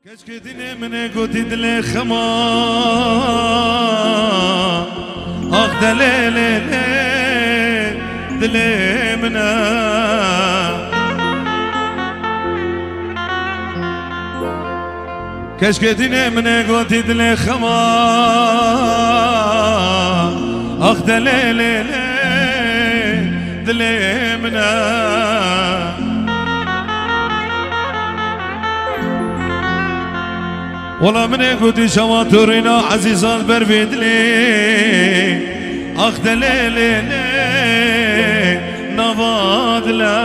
كشك ديني من قوتي دلي خما اخ دلي دلي منا كشك ديني من قوتي دلي خما اخ دلي دلي منا والله من قدي شواترنا عزيزان بربيدلي اخ ليلي نفادلا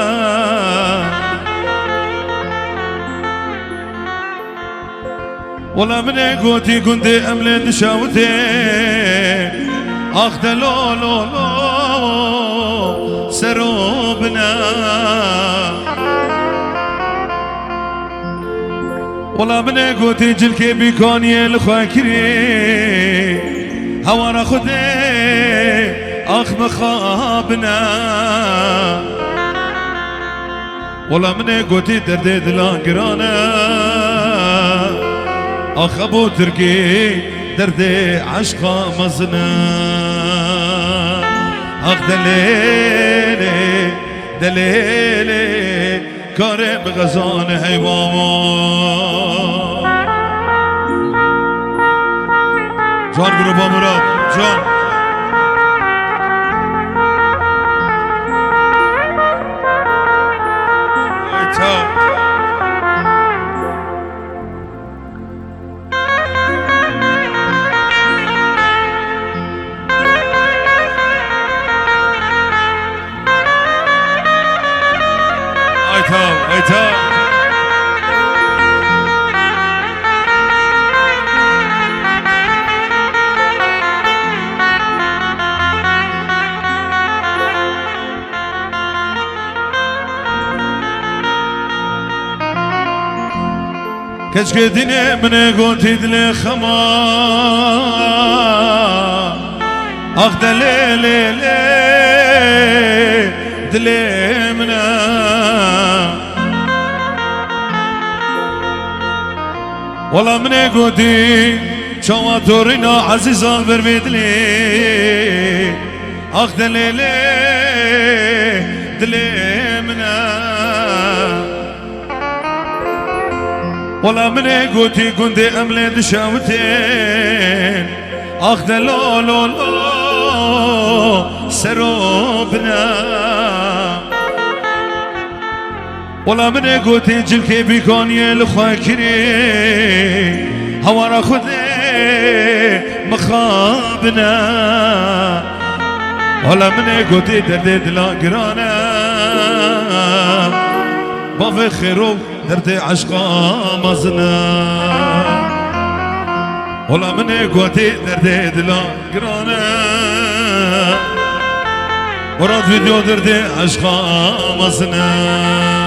والله من قدي كنت املي شاوتي اخ لو لو لو سروبنا والله من قوتي جلكي بيكوني الخاكري هوانا خدي اخ مخابنا والله من قوتي دردي دلانقرانا اخ ابو تركي دردي عشقا مزنا اخ دليلي دليلي كارم غزان حيوان جان گروبا مراد جان ایتا ایتا كشك ديني من قوتي دلي خما اخ دلي دلي منا والله من قوتي شواترنا عزيزان بربيدلي اخ دلي دلي منا والله من قوتي كنت املي دشاوتين اخ لو لو لو سروبنا والله من قوتي جلكي بيكوني الخاكري هوانا خذي مخابنا والله من قوتي دردي دلاقرانا بافي خيرو دردي عشقا مزنا والله من قوتي دردي دلاقرانا وراد فيديو دردي عشقا مزنا